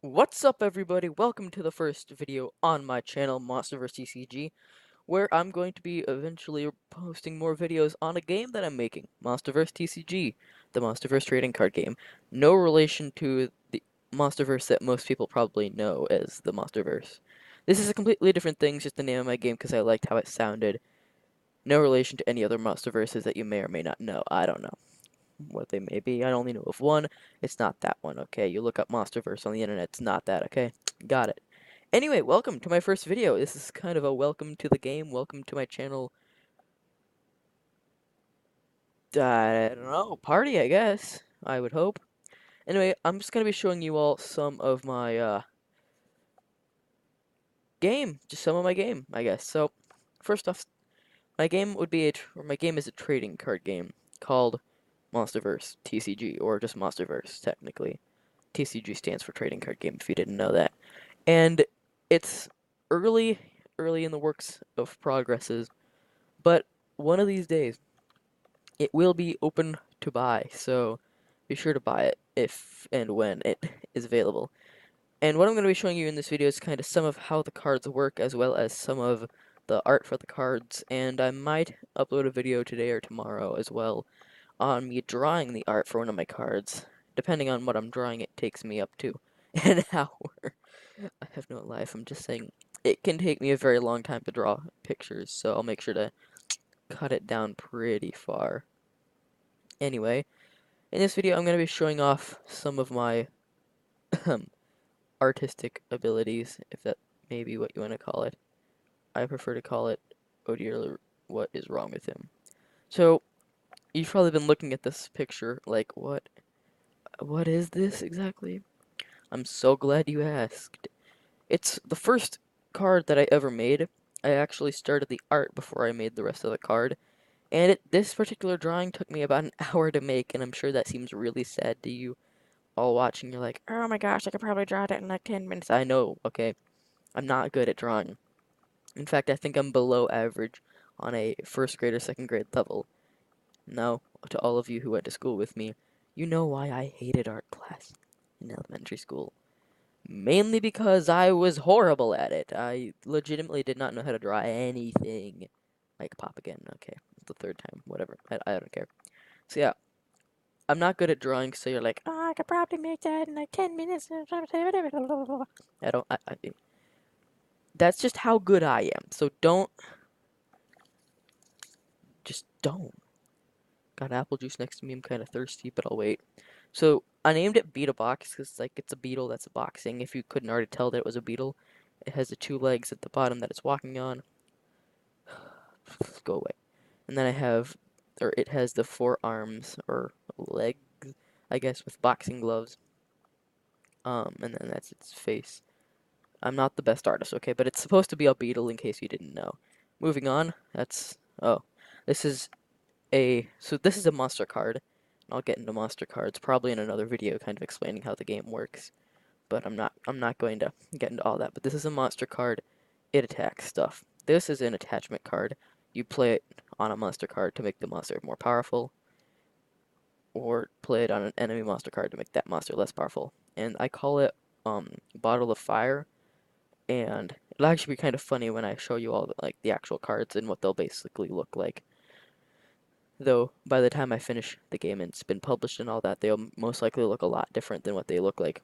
What's up, everybody? Welcome to the first video on my channel, Monsterverse TCG, where I'm going to be eventually posting more videos on a game that I'm making, Monsterverse TCG, the Monsterverse trading card game. No relation to the Monsterverse that most people probably know as the Monsterverse. This is a completely different thing, it's just the name of my game because I liked how it sounded. No relation to any other Monsterverses that you may or may not know. I don't know what they may be. I only know of one. It's not that one, okay? You look up Monsterverse on the internet, it's not that, okay? Got it. Anyway, welcome to my first video. This is kind of a welcome to the game, welcome to my channel. I don't know, party, I guess. I would hope. Anyway, I'm just gonna be showing you all some of my game, just some of my game, I guess. So, first off, my game is a trading card game called Monsterverse TCG, or just Monsterverse technically. TCG stands for trading card game if you didn't know that. And it's early in the works of progresses, but one of these days it will be open to buy, so be sure to buy it if and when it is available. And what I'm going to be showing you in this video is kind of some of how the cards work, as well as some of the art for the cards, and I might upload a video today or tomorrow as well on me drawing the art for one of my cards. Depending on what I'm drawing, it takes me up to an hour. I have no life, I'm just saying it can take me a very long time to draw pictures, so I'll make sure to cut it down pretty far. Anyway, in this video I'm going to be showing off some of my artistic abilities, if that may be what you want to call it. I prefer to call it, oh dear, what is wrong with him? So, you've probably been looking at this picture like, what is this exactly? I'm so glad you asked. It's the first card that I ever made. I actually started the art before I made the rest of the card, and this particular drawing took me about an hour to make, and I'm sure that seems really sad to you all watching. You're like, oh my gosh, I could probably draw that in like 10 minutes. I know, okay? I'm not good at drawing. In fact, I think I'm below average on a first grade or second grade level. Now, to all of you who went to school with me, you know why I hated art class in elementary school. Mainly because I was horrible at it. I legitimately did not know how to draw anything. Like, pop again. Okay, the third time. Whatever. I don't care. So yeah, I'm not good at drawing, so you're like, oh, I could probably make that in like 10 minutes. I don't, that's just how good I am. So just don't. Got apple juice next to me. I'm kind of thirsty, but I'll wait. So I named it Beat a Box because like it's a beetle that's boxing. If you couldn't already tell that it was a beetle, it has the two legs at the bottom that it's walking on. Go away. And then it has the four arms or legs, I guess, with boxing gloves. And then that's its face. I'm not the best artist, okay, but it's supposed to be a beetle in case you didn't know. Moving on, oh, this is this is a monster card. I'll get into monster cards probably in another video kind of explaining how the game works. But I'm not going to get into all that. But this is a monster card. It attacks stuff. This is an attachment card. You play it on a monster card to make the monster more powerful, or play it on an enemy monster card to make that monster less powerful. And I call it Bottle of Fire, and it'll actually be kind of funny when I show you all the actual cards and what they'll basically look like. Though by the time I finish the game and it's been published and all that, they'll most likely look a lot different than what they look like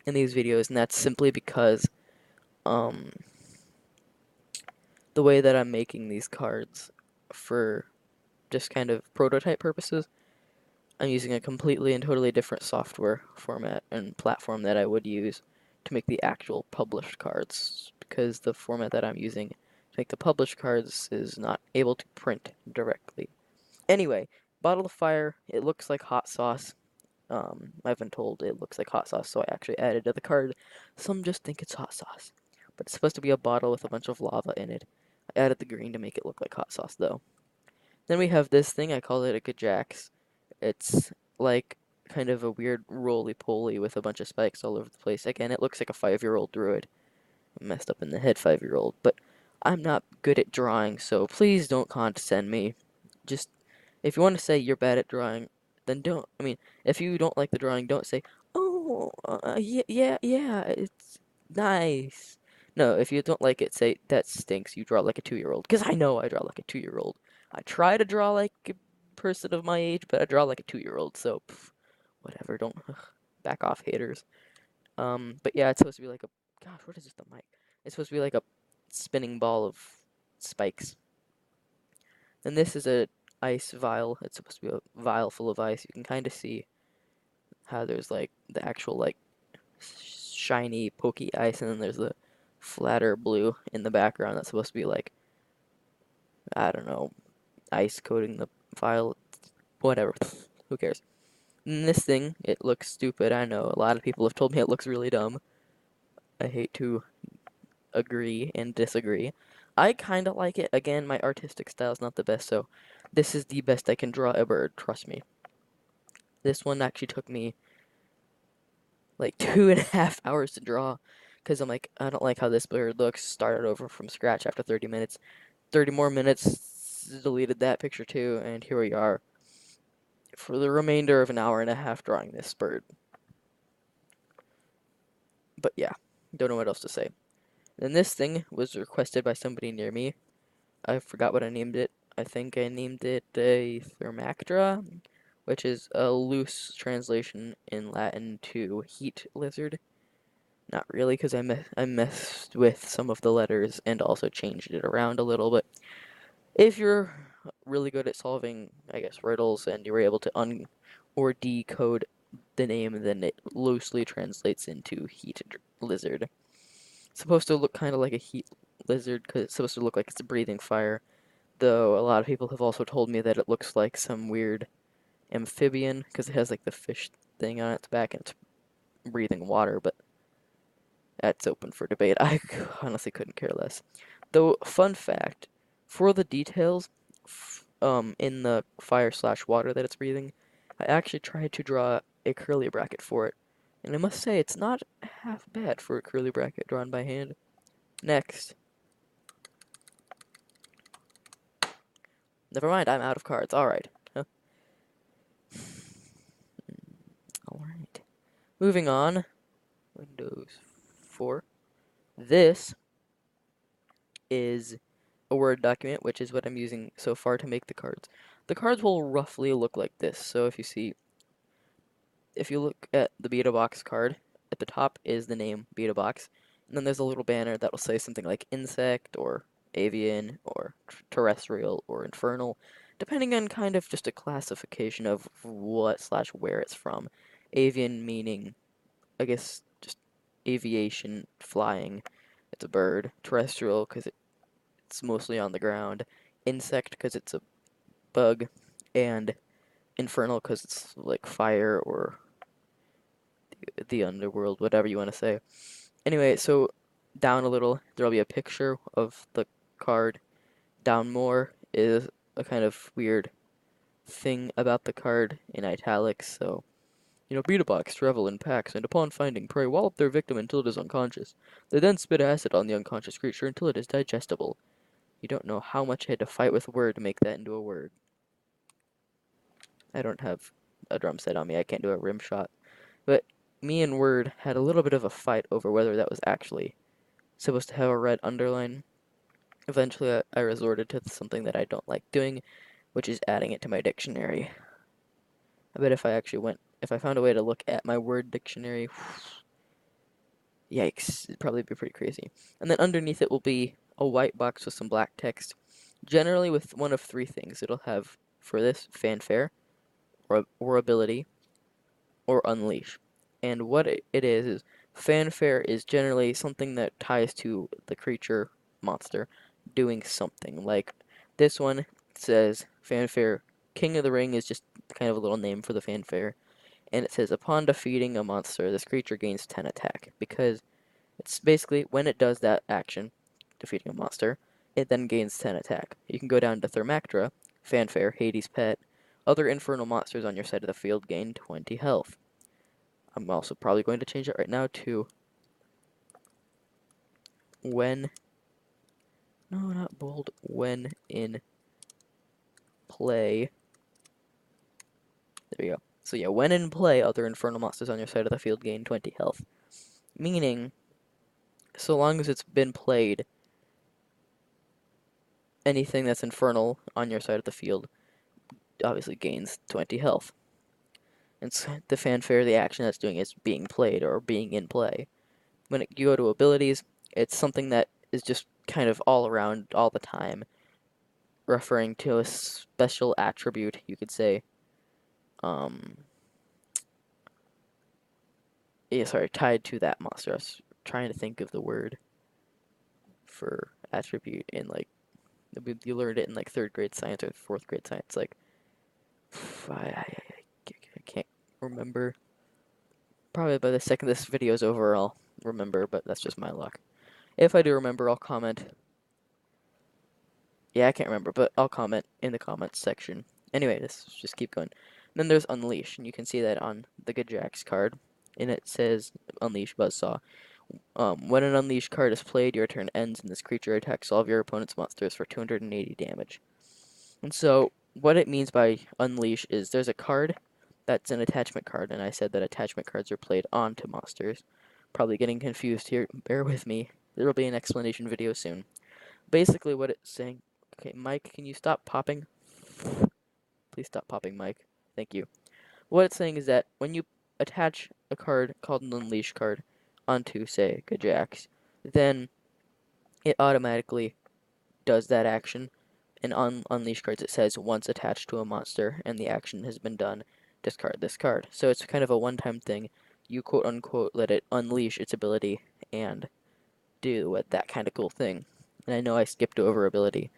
in these videos, and that's simply because um the way that I'm making these cards for just kind of prototype purposes, I'm using a completely and totally different software format and platform that I would use to make the actual published cards, because the format that I'm using to make the published cards is not able to print directly. Anyway, Bottle of Fire, it looks like hot sauce. I've been told it looks like hot sauce, so I actually added to the card. Some just think it's hot sauce, but it's supposed to be a bottle with a bunch of lava in it. I added the green to make it look like hot sauce, though. Then we have this thing, I call it a Gajax. It's like kind of a weird roly-poly with a bunch of spikes all over the place. Again, it looks like a 5-year-old druid. Messed up in the head 5-year-old, but I'm not good at drawing, so please don't condescend me. Just, if you want to say you're bad at drawing, then don't. I mean, if you don't like the drawing, don't say, oh, no, yeah, it's nice. No, if you don't like it, say that stinks. You draw like a 2-year-old. Because I know I draw like a 2-year-old. I try to draw like a person of my age, but I draw like a 2-year-old. So, whatever. Don't back off, haters. But yeah, it's supposed to be like a. Gosh, what is this? The mic? It's supposed to be like a spinning ball of spikes. And this is a ice vial. It's supposed to be a vial full of ice. You can kind of see how there's like the actual like shiny, pokey ice, and then there's the flatter blue in the background that's supposed to be like, I don't know, ice coating the vial. Whatever. Who cares? And this thing, it looks stupid. I know. A lot of people have told me it looks really dumb. I hate to agree and disagree. I kind of like it. Again, my artistic style is not the best, so this is the best I can draw a bird, trust me. This one actually took me like 2.5 hours to draw because I'm like, I don't like how this bird looks. Started over from scratch after 30 minutes. 30 more minutes, deleted that picture too, and here we are for the remainder of an hour and a half drawing this bird. But yeah, don't know what else to say. And this thing was requested by somebody near me. I forgot what I named it. I think I named it a Thermactra, which is a loose translation in Latin to heat lizard. Not really, because I messed with some of the letters and also changed it around a little bit. If you're really good at solving, I guess, riddles and you were able to or decode the name, then it loosely translates into heat lizard. It's supposed to look kind of like a heat lizard because it's supposed to look like it's breathing fire. Though a lot of people have also told me that it looks like some weird amphibian because it has like the fish thing on its back and it's breathing water, but that's open for debate. I honestly couldn't care less. Though, fun fact, for the details, in the fire/water that it's breathing, I actually tried to draw a curly bracket for it. And I must say, it's not half bad for a curly bracket drawn by hand. Next. Never mind, I'm out of cards. Alright. Alright. Moving on. Windows 4. This is a Word document, which is what I'm using so far to make the cards. The cards will roughly look like this. So if you look at the Beta Box card, at the top is the name Beta Box, and then there's a little banner that will say something like insect or avian or terrestrial or infernal, depending on kind of just a classification of what/where it's from. Avian meaning, I guess, just aviation, flying. It's a bird. Terrestrial because it's mostly on the ground. Insect because it's a bug, and infernal because it's like fire or the underworld, whatever you want to say. Anyway, so down a little, there'll be a picture of the card. Down more is a kind of weird thing about the card in italics. So, beta box travel in packs, and upon finding prey, wallop their victim until it is unconscious. They then spit acid on the unconscious creature until it is digestible. You don't know how much I had to fight with Word to make that into a word. I don't have a drum set on me. I can't do a rim shot. But me and Word had a little bit of a fight over whether that was actually supposed to have a red underline. Eventually, I resorted to something that I don't like doing, which is adding it to my dictionary. I bet if I found a way to look at my Word dictionary, yikes, it'd probably be pretty crazy. And then underneath it will be a white box with some black text, generally with one of three things. It'll have, for this, fanfare, or ability, or unleash. And what it is fanfare is generally something that ties to the creature monster doing something. Like this one says fanfare King of the Ring is just kind of a little name for the fanfare. And it says upon defeating a monster, this creature gains 10 attack. Because it's basically when it does that action, defeating a monster, it then gains 10 attack. You can go down to Thermactra, fanfare, Hades' pet. Other infernal monsters on your side of the field gain 20 health. I'm also probably going to change it right now to when, no, not bold, when in play. There you go. So yeah, when in play, other infernal monsters on your side of the field gain 20 health. Meaning, so long as it's been played, anything that's infernal on your side of the field obviously gains 20 health. It's the fanfare, the action that's doing is being played or being in play. When you go to abilities, it's something that is just kind of all around all the time, referring to a special attribute, you could say. Um, yeah, sorry, tied to that monster. I was trying to think of the word for attribute in like you learned it in like third grade science or fourth grade science. Like I can't remember. Probably by the second this video is over, I'll remember, but that's just my luck. If I do remember, I'll comment. Yeah, I can't remember, but I'll comment in the comments section. Anyway, let's just keep going. Then there's Unleash, and you can see that on the Gajax card, and it says Unleash Buzzsaw. When an Unleash card is played, your turn ends, and this creature attacks all of your opponent's monsters for 280 damage. And so, what it means by Unleash is there's a card that's an attachment card, and I said that attachment cards are played onto monsters. Probably getting confused here, bear with me. There will be an explanation video soon. Basically what it's saying... Okay, Mike, can you stop popping? Please stop popping, Mike. Thank you. What it's saying is that when you attach a card called an Unleash card onto, say, Gajax, then it automatically does that action. And on Unleash cards, it says once attached to a monster and the action has been done, discard this card. So it's kind of a one-time thing. You quote unquote let it unleash its ability and do that kind of cool thing. And I know I skipped over ability,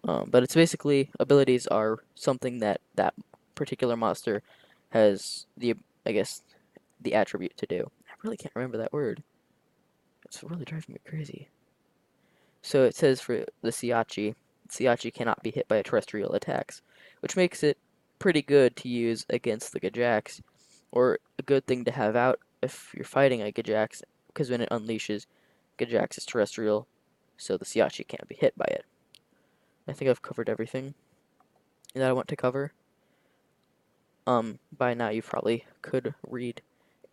but it's basically abilities are something that that particular monster has the, I guess, the attribute to do. I really can't remember that word. It's really driving me crazy. So it says for the Siachi cannot be hit by terrestrial attacks, which makes it pretty good to use against the Gajax, or a good thing to have out if you're fighting a Gajax, because when it unleashes, Gajax is terrestrial, so the Siachi can't be hit by it. I think I've covered everything that I want to cover. By now you probably could read,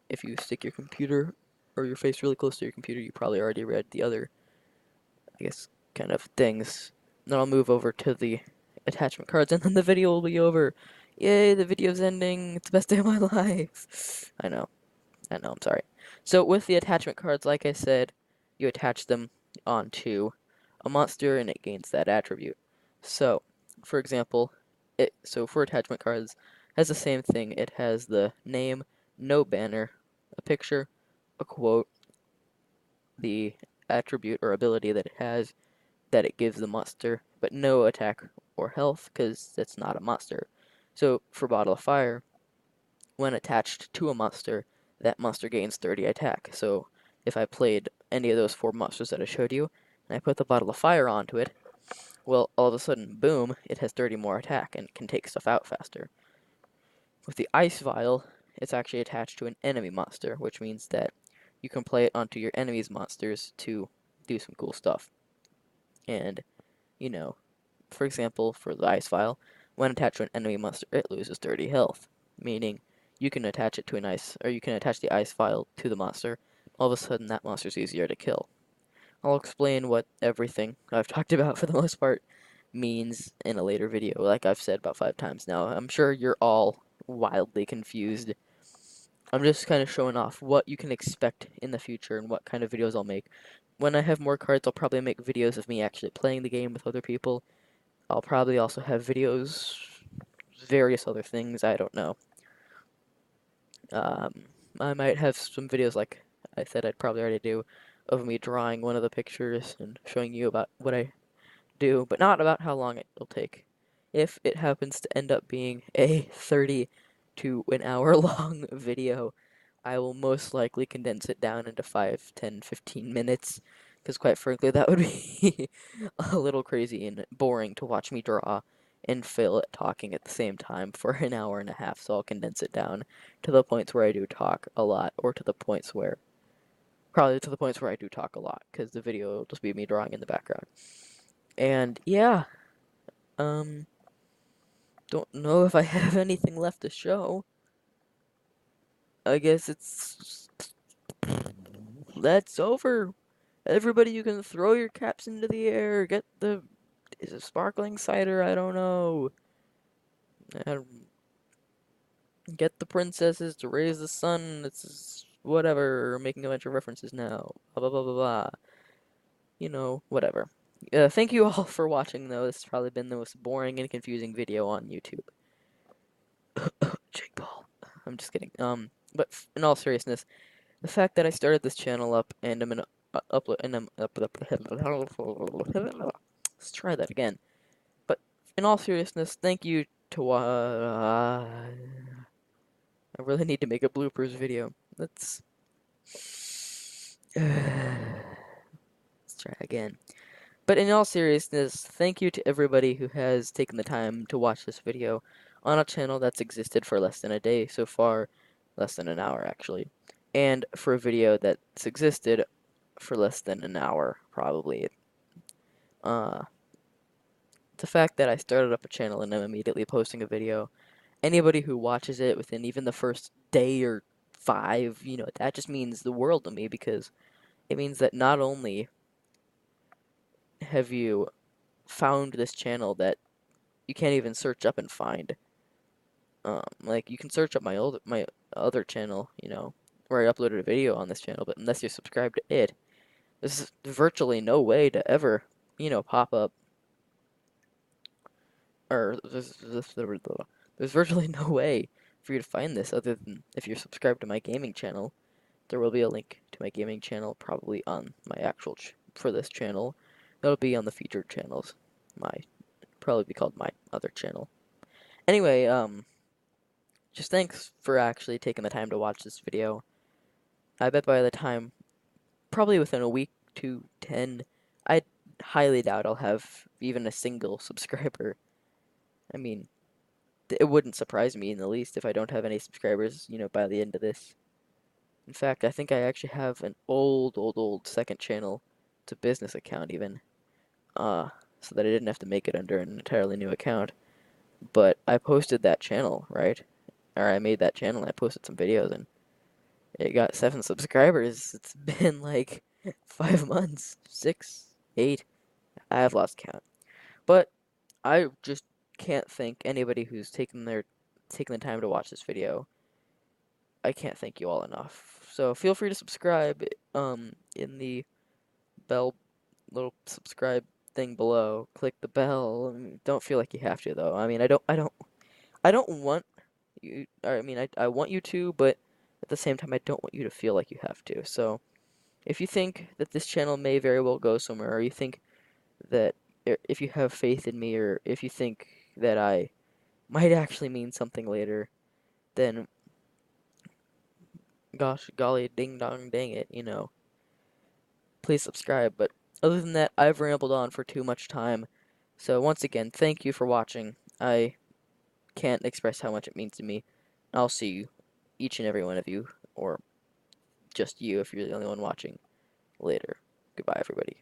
if you stick your computer or your face really close to your computer, you probably already read the other, I guess, kind of things. Then I'll move over to the attachment cards, and then the video will be over. Yay, the video's ending. It's the best day of my life. I know, I'm sorry. So with the attachment cards, like I said, you attach them onto a monster, and it gains that attribute. So, for example, for attachment cards, it has the same thing. It has the name, no banner, a picture, a quote, the attribute or ability that it has, that it gives the monster, but no attack or health, because it's not a monster. So, for Bottle of Fire, when attached to a monster, that monster gains 30 attack. So, if I played any of those 4 monsters that I showed you, and I put the Bottle of Fire onto it, well, all of a sudden, boom, it has 30 more attack and can take stuff out faster. With the Ice Vial, it's actually attached to an enemy monster, which means that you can play it onto your enemy's monsters to do some cool stuff. And, you know, for example, for the Ice Vial, when attached to an enemy monster, it loses 30 health, meaning you can attach it to you can attach the Ice Vial to the monster. All of a sudden, that monster's easier to kill. I'll explain what everything I've talked about for the most part means in a later video, like I've said about 5 times now. I'm sure you're all wildly confused. I'm just kind of showing off what you can expect in the future and what kind of videos I'll make. When I have more cards, I'll probably make videos of me actually playing the game with other people. I'll probably also have videos, various other things, I don't know. I might have some videos, like I said I'd probably already do, of me drawing one of the pictures and showing you about what I do, but not about how long it'll take. If it happens to end up being a 30 to an hour long video, I will most likely condense it down into 5, 10, 15 minutes, because quite frankly that would be a little crazy and boring to watch me draw and fail at talking at the same time for an hour and a half, so I'll condense it down to the points where I do talk a lot, or to the points where, probably to the points where I do talk a lot, because the video will just be me drawing in the background. And yeah, don't know if I have anything left to show. I guess that's over. Everybody, you can throw your caps into the air. Get the is it sparkling cider? I don't know. And get the princesses to raise the sun. It's whatever. Making a bunch of references now. Blah blah blah blah blah. You know, whatever. Thank you all for watching, though. This has probably been the most boring and confusing video on YouTube. Jake Paul. I'm just kidding. But in all seriousness, the fact that I started this channel up and I'm gonna upload and I'm up. Let's try that again. But in all seriousness, thank you to I really need to make a bloopers video. Let's try again. But in all seriousness, thank you to everybody who has taken the time to watch this video on a channel that's existed for less than a day so far, less than an hour actually, and for a video that's existed for less than an hour probably. Uh, the fact that I started up a channel and I'm immediately posting a video, anybody who watches it within even the first day or 5, that just means the world to me because it means that not only have you found this channel that you can't even search up and find. Like you can search up my other channel, where I uploaded a video on this channel, but unless you're subscribed to it, there's virtually no way to ever, pop up. Or there's virtually no way for you to find this other than if you're subscribed to my gaming channel. There will be a link to my gaming channel probably on my actual for this channel. That'll be on the featured channels. Probably be called my other channel. Anyway, just thanks for actually taking the time to watch this video. I bet by the time, probably within a week to 10, I highly doubt I'll have even a single subscriber. I mean, it wouldn't surprise me in the least if I don't have any subscribers, by the end of this. In fact, I think I actually have an old second channel. It's a business account even. So that I didn't have to make it under an entirely new account. But I posted that channel, right? Or I made that channel and I posted some videos and it got 7 subscribers. It's been like 5 months, 6, 8. I have lost count. But I just can't thank anybody who's taken the time to watch this video. I can't thank you all enough. So feel free to subscribe in the little subscribe thing below. Click the bell. Don't feel like you have to though. I mean, I don't want you. I mean, I want you to, but at the same time, I don't want you to feel like you have to. So, if you think that this channel may very well go somewhere, or you think that if you have faith in me, or if you think that I might actually mean something later, then gosh, golly, ding dong, dang it, please subscribe. But other than that, I've rambled on for too much time. So once again, thank you for watching. I can't express how much it means to me. I'll see you, each and every one of you, or just you if you're the only one watching, later. Goodbye, everybody.